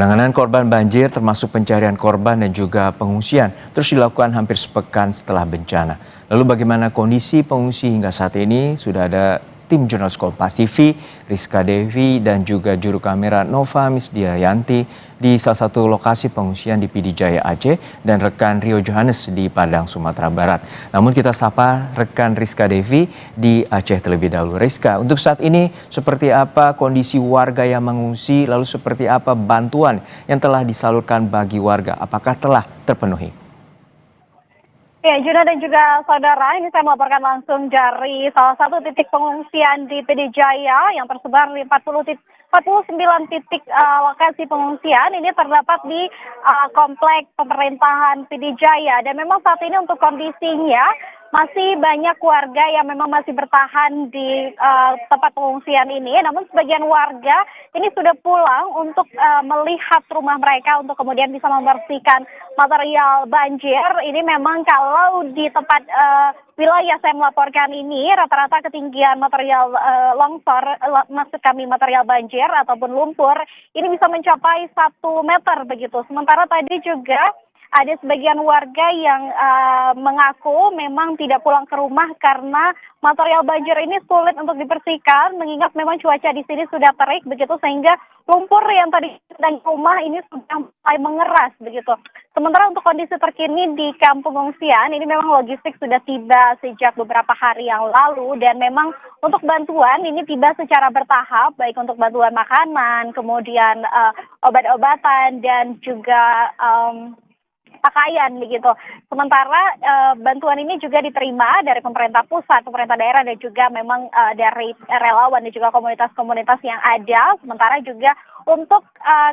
Penanganan korban banjir termasuk pencarian korban dan juga pengungsian terus dilakukan hampir sepekan setelah bencana. Lalu bagaimana kondisi pengungsi hingga saat ini? Sudah ada tim jurnalis Kompas TV, Rizka Devi dan juga juru kamera Nova Misdiayanti di salah satu lokasi pengungsian di PD Jaya Aceh dan rekan Rio Johannes di Padang, Sumatera Barat. Namun kita sapa rekan Rizka Devi di Aceh terlebih dahulu. Rizka, untuk saat ini seperti apa kondisi warga yang mengungsi, lalu seperti apa bantuan yang telah disalurkan bagi warga? Apakah telah terpenuhi? Ya, Juna dan juga saudara, ini saya melaporkan langsung dari salah satu titik pengungsian di PD Jaya yang tersebar di 49 titik lokasi pengungsian. Ini terdapat di kompleks pemerintahan PD Jaya. Dan memang saat ini untuk kondisinya masih banyak warga yang memang masih bertahan di tempat pengungsian ini. Namun sebagian warga ini sudah pulang untuk melihat rumah mereka untuk kemudian bisa membersihkan material banjir. Ini memang kalau di tempat wilayah saya melaporkan ini rata-rata ketinggian material longsor, maksud kami material banjir ataupun lumpur, ini bisa mencapai 1 meter begitu. Sementara tadi juga ada sebagian warga yang mengaku memang tidak pulang ke rumah karena material banjir ini sulit untuk dibersihkan, mengingat memang cuaca di sini sudah terik begitu, sehingga lumpur yang tadi sedang rumah ini sudah mulai mengeras begitu. Sementara untuk kondisi terkini di kampung pengungsian ini memang logistik sudah tiba sejak beberapa hari yang lalu, dan memang untuk bantuan ini tiba secara bertahap, baik untuk bantuan makanan, kemudian obat-obatan dan juga pakaian begitu. Sementara bantuan ini juga diterima dari pemerintah pusat, pemerintah daerah, dan juga memang dari relawan dan juga komunitas-komunitas yang ada. Sementara juga untuk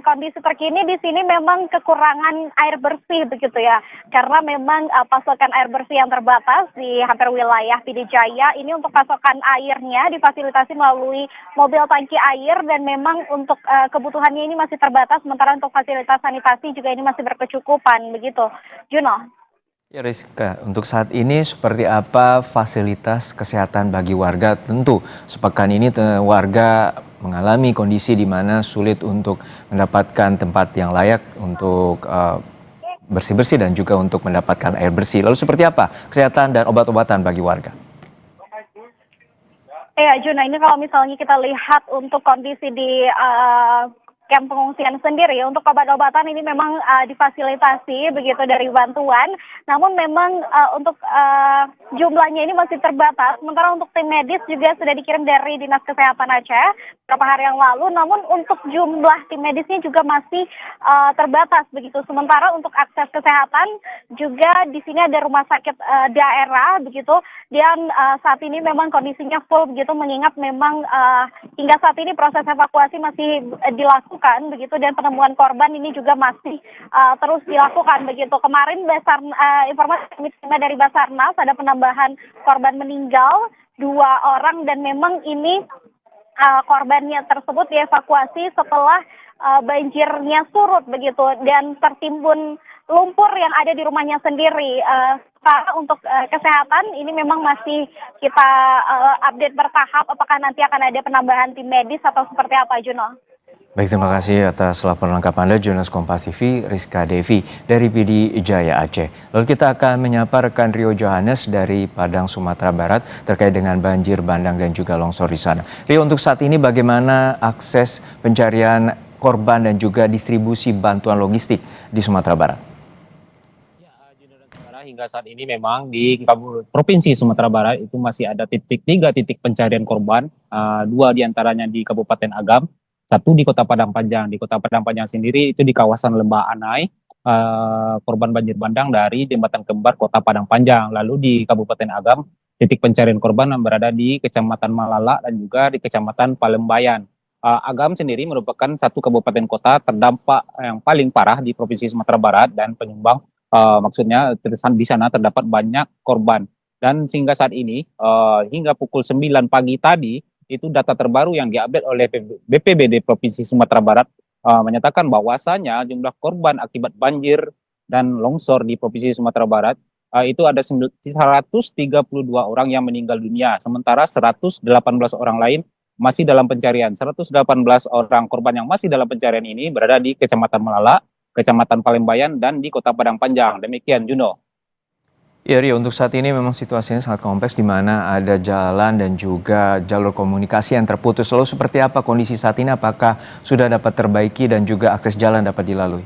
kondisi terkini di sini memang kekurangan air bersih begitu ya, karena memang pasokan air bersih yang terbatas di hampir wilayah PD Jaya. Ini untuk pasokan airnya difasilitasi melalui mobil tangki air, dan memang untuk kebutuhannya ini masih terbatas. Sementara untuk fasilitas sanitasi juga ini masih berkecukupan begitu. Juno. Ya Rizka, untuk saat ini seperti apa fasilitas kesehatan bagi warga? Tentu sepekan ini warga mengalami kondisi di mana sulit untuk mendapatkan tempat yang layak untuk bersih-bersih dan juga untuk mendapatkan air bersih. Lalu seperti apa kesehatan dan obat-obatan bagi warga? Ya Juna, ini kalau misalnya kita lihat untuk kondisi di kamp pengungsian sendiri, untuk obat-obatan ini memang difasilitasi begitu dari bantuan, namun memang untuk jumlahnya ini masih terbatas. Sementara untuk tim medis juga sudah dikirim dari Dinas Kesehatan Aceh beberapa hari yang lalu, namun untuk jumlah tim medisnya juga masih terbatas begitu. Sementara untuk akses kesehatan juga di sini ada rumah sakit daerah begitu, dan saat ini memang kondisinya full begitu, mengingat memang hingga saat ini proses evakuasi masih dilakukan begitu, dan penemuan korban ini juga masih terus dilakukan begitu. Kemarin informasi kami terima dari Basarnas ada penambahan korban meninggal 2 orang, dan memang ini korbannya tersebut dievakuasi setelah banjirnya surut begitu dan tertimbun lumpur yang ada di rumahnya sendiri. Karena untuk kesehatan ini memang masih kita update bertahap, apakah nanti akan ada penambahan tim medis atau seperti apa, Juno? Baik, terima kasih atas laporan lengkap Anda, jurnalis Kompas TV Rizka Devi dari PD Jaya Aceh. Lalu kita akan menyapa rekan Rio Johannes dari Padang, Sumatera Barat terkait dengan banjir bandang dan juga longsor di sana. Rio, untuk saat ini bagaimana akses pencarian korban dan juga distribusi bantuan logistik di Sumatera Barat? Hingga saat ini memang di Provinsi Sumatera Barat itu masih ada 3 titik pencarian korban, 2 diantaranya di Kabupaten Agam, 1 di Kota Padang Panjang. Di Kota Padang Panjang sendiri itu di kawasan Lembah Anai, korban banjir bandang dari Jembatan Kembar Kota Padang Panjang. Lalu di Kabupaten Agam, titik pencarian korban yang berada di Kecamatan Malala dan juga di Kecamatan Palembayan. Agam sendiri merupakan satu kabupaten kota terdampak yang paling parah di Provinsi Sumatera Barat dan penyumbang, maksudnya di sana terdapat banyak korban. Dan sehingga saat ini, hingga pukul 9 pagi tadi, itu data terbaru yang diupdate oleh BPBD Provinsi Sumatera Barat menyatakan bahwasanya jumlah korban akibat banjir dan longsor di Provinsi Sumatera Barat itu ada 132 orang yang meninggal dunia, sementara 118 orang lain masih dalam pencarian. 118 orang korban yang masih dalam pencarian ini berada di Kecamatan Melala, Kecamatan Palembayan, dan di Kota Padang Panjang. Demikian, Juno. Ya Rio, untuk saat ini memang situasinya sangat kompleks di mana ada jalan dan juga jalur komunikasi yang terputus. Lalu seperti apa kondisi saat ini? Apakah sudah dapat terbaiki dan juga akses jalan dapat dilalui?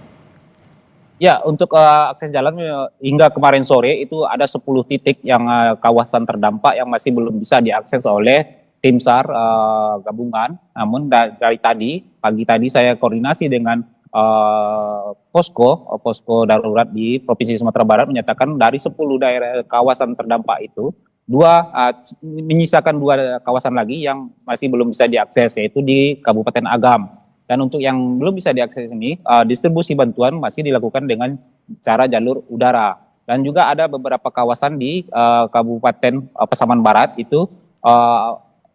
Ya, untuk akses jalan hingga kemarin sore itu ada 10 titik yang kawasan terdampak yang masih belum bisa diakses oleh tim SAR gabungan. Namun dari pagi tadi saya koordinasi dengan posko darurat di Provinsi Sumatera Barat menyatakan dari 10 daerah kawasan terdampak itu menyisakan 2 kawasan lagi yang masih belum bisa diakses, yaitu di Kabupaten Agam. Dan untuk yang belum bisa diakses ini, distribusi bantuan masih dilakukan dengan cara jalur udara. Dan juga ada beberapa kawasan di Kabupaten Pasaman Barat itu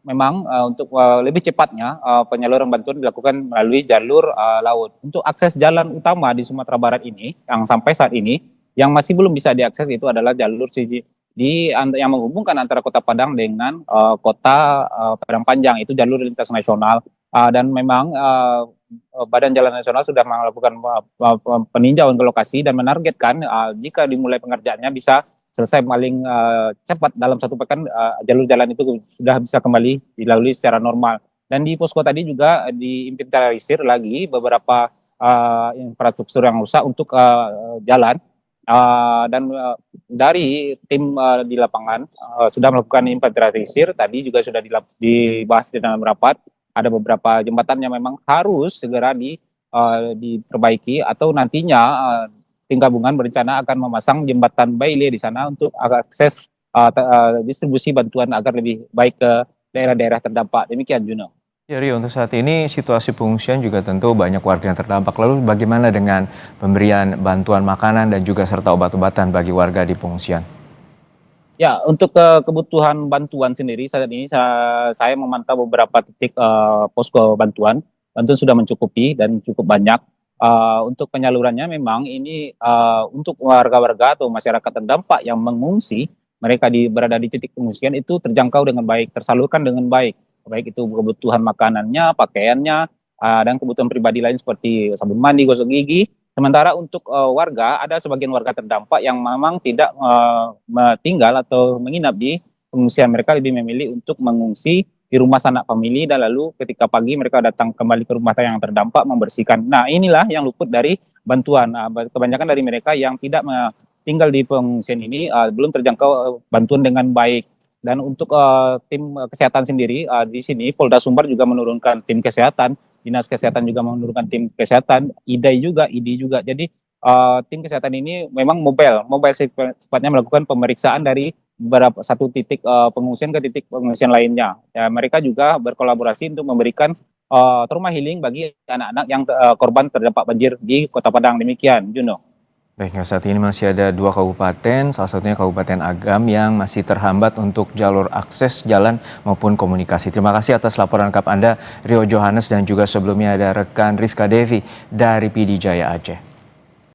memang untuk lebih cepatnya penyaluran bantuan dilakukan melalui jalur laut. Untuk akses jalan utama di Sumatera Barat ini, yang sampai saat ini, yang masih belum bisa diakses itu adalah jalur yang menghubungkan antara Kota Padang dengan Kota Padang Panjang, itu jalur lintas nasional. Dan memang Badan Jalan Nasional sudah melakukan peninjauan ke lokasi dan menargetkan jika dimulai pengerjaannya bisa selesai paling cepat dalam 1 pekan, jalur jalan itu sudah bisa kembali dilalui secara normal. Dan di posko tadi juga diinventarisir lagi beberapa infrastruktur yang rusak untuk jalan. Dan dari tim di lapangan sudah melakukan inventarisir, tadi juga sudah dibahas di dalam rapat. Ada beberapa jembatan yang memang harus segera diperbaiki, atau nantinya tim gabungan berencana akan memasang jembatan Baile di sana untuk akses distribusi bantuan agar lebih baik ke daerah-daerah terdampak. Demikian, Juno. Ya Rio, untuk saat ini situasi pengungsian juga tentu banyak warga yang terdampak. Lalu bagaimana dengan pemberian bantuan makanan dan juga serta obat-obatan bagi warga di pengungsian? Ya, untuk kebutuhan bantuan sendiri saat ini saya memantau beberapa titik posko bantuan. Bantuan sudah mencukupi dan cukup banyak. Untuk penyalurannya memang ini untuk warga-warga atau masyarakat terdampak yang mengungsi, mereka berada di titik pengungsian itu terjangkau dengan baik, tersalurkan dengan baik. Baik itu kebutuhan makanannya, pakaiannya, dan kebutuhan pribadi lain seperti sabun mandi, gosok gigi. Sementara untuk warga, ada sebagian warga terdampak yang memang tidak tinggal atau menginap di pengungsian. Mereka lebih memilih untuk mengungsi di rumah sanak famili, dan lalu ketika pagi mereka datang kembali ke rumah yang terdampak membersihkan. Nah, inilah yang luput dari bantuan. Kebanyakan dari mereka yang tidak tinggal di pengungsian ini belum terjangkau bantuan dengan baik. Dan untuk tim kesehatan sendiri di sini, Polda Sumbar juga menurunkan tim kesehatan, Dinas Kesehatan juga menurunkan tim kesehatan, ID juga. Jadi tim kesehatan ini memang mobile sifatnya melakukan pemeriksaan dari satu titik pengungsian ke titik pengungsian lainnya. Ya, mereka juga berkolaborasi untuk memberikan trauma healing bagi anak-anak yang korban terdampak banjir di Kota Padang. Demikian, Juno. Baik, saat ini masih ada 2 kabupaten, salah satunya Kabupaten Agam yang masih terhambat untuk jalur akses jalan maupun komunikasi. Terima kasih atas laporan lengkap Anda, Rio Johannes, dan juga sebelumnya ada rekan Rizka Devi dari PD Jaya Aceh.